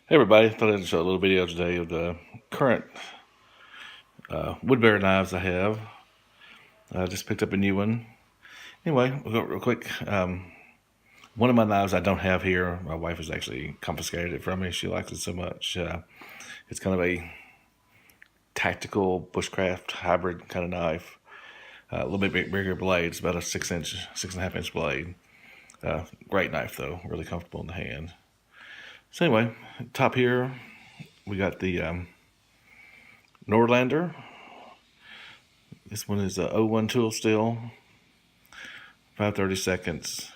Hey everybody, thought I'd show a little video today of the current Woodbear knives I have. I just picked up a new one. Anyway, we'll go real quick. One of my knives I don't have here. My wife has actually confiscated it from me. She likes it so much. It's kind of a tactical bushcraft hybrid kind of knife. A little bit bigger blade. It's about a 6.5 inch blade. Great knife though, really comfortable in the hand. So anyway, top here we got the Norlander. This one is a 01 tool steel, 5/32,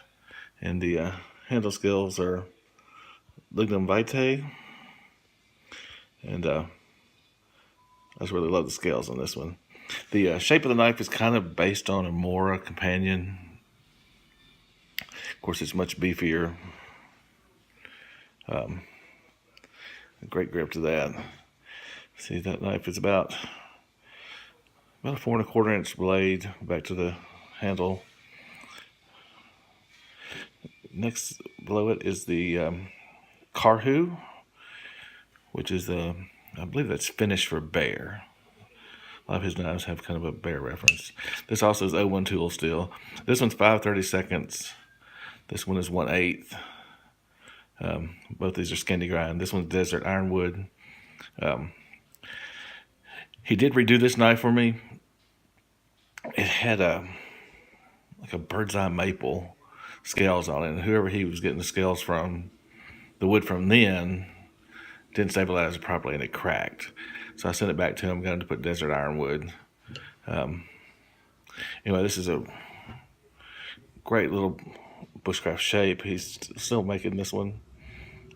and the handle scales are lignum vitae, and I just really love the scales on this one. The shape of the knife is kind of based on a Mora companion. Of course, it's much beefier. Great grip to that. See, that knife is about a 4.25 inch blade back to the handle. Next below it is the Karhu, which is I believe that's Finnish for bear. A lot of his knives have kind of a bear reference. This also is 01 tool steel. This one's 5/32. This one is 1/8. Both these are Scandi grind. This one's desert ironwood. He did redo this knife for me. It had like a bird's eye maple scales on it, and whoever he was getting the scales from, the wood from then, didn't stabilize it properly and it cracked. So I sent it back to him, got him to put desert ironwood. Anyway, this is a great little bushcraft shape. He's still making this one,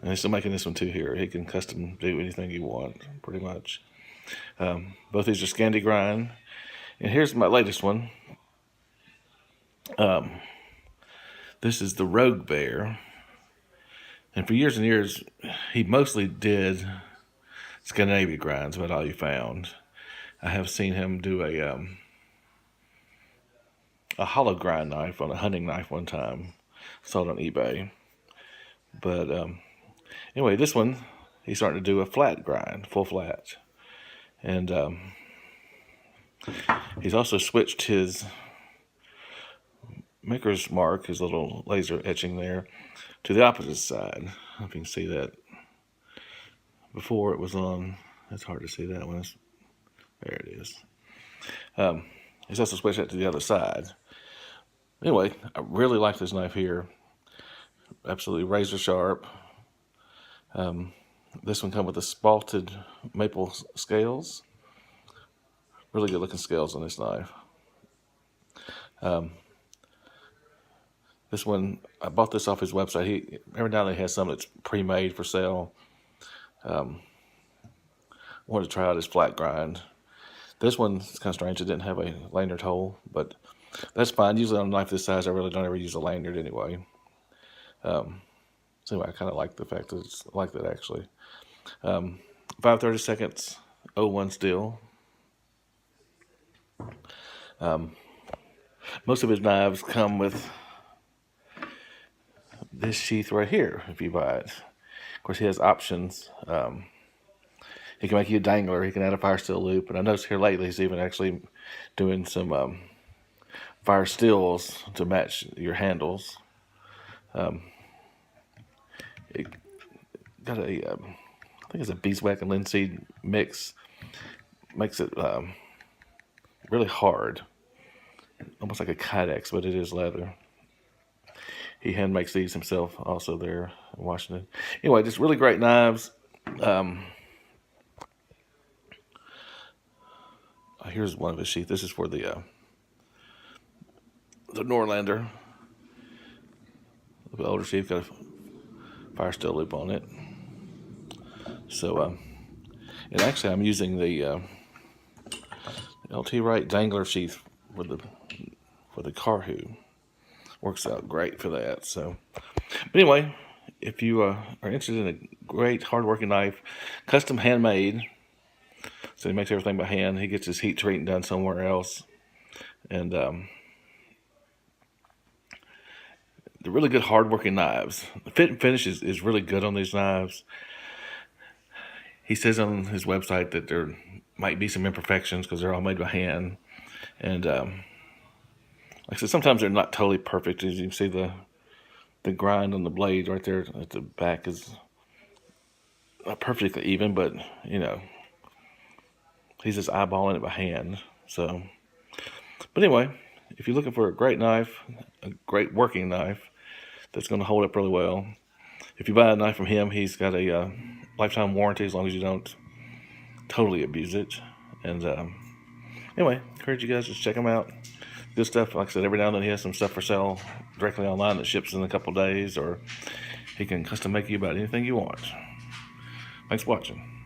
and he's still making this one too here. He can custom do anything you want, pretty much. Both these are Scandi grind. And here's my latest one. This is the Rouge Bear. And for years and years, he mostly did Scandinavian grinds, about all you found. I have seen him do a hollow grind knife on a hunting knife one time, sold on eBay. But anyway, this one, he's starting to do a flat grind, full flat. And he's also switched his maker's mark, his little laser etching there, to the opposite side. I don't know if you can see that. Before it was on, it's hard to see that one. There it is. He's also switched that to the other side. Anyway, I really like this knife here. Absolutely razor sharp. This one comes with the spalted maple scales. Really good looking scales on this knife. This one, I bought this off his website. Every now and then he has some that's pre-made for sale. Wanted to try out his flat grind. This one's kind of strange. It didn't have a lanyard hole, but that's fine. Usually on a knife this size, I really don't ever use a lanyard anyway. So anyway, I kind of like the fact that it's like that actually. 5/32, 01 steel. Most of his knives come with this sheath right here if you buy it. Of course, he has options. He can make you a dangler. He can add a fire steel loop. And I noticed here lately he's even actually doing some fire steels to match your handles. It got a, I think it's a beeswax and linseed mix. Makes it really hard. Almost like a kydex, but it is leather. He hand makes these himself also there in Washington. Anyway, just really great knives. Here's one of his sheath. This is for the Norlander. The older sheath, got a fire steel loop on it. So, and actually I'm using the LT Wright dangler sheath for the Karhu. Works out great for that. So, but anyway, if you are interested in a great hard-working knife, custom handmade, so he makes everything by hand. He gets his heat treating done somewhere else, and they're really good hard-working knives. The fit and finish is really good on these knives. He says on his website that there might be some imperfections because they're all made by hand, and like I said, sometimes they're not totally perfect. As you can see, the grind on the blade right there at the back is not perfectly even, but he's just eyeballing it by hand. So, but anyway, if you're looking for a great knife, a great working knife that's going to hold up really well, if you buy a knife from him, he's got a lifetime warranty as long as you don't totally abuse it. And anyway, encourage you guys to check him out. Good stuff. Like I said, every now and then he has some stuff for sale directly online that ships in a couple days, or he can custom make you about anything you want. Thanks for watching.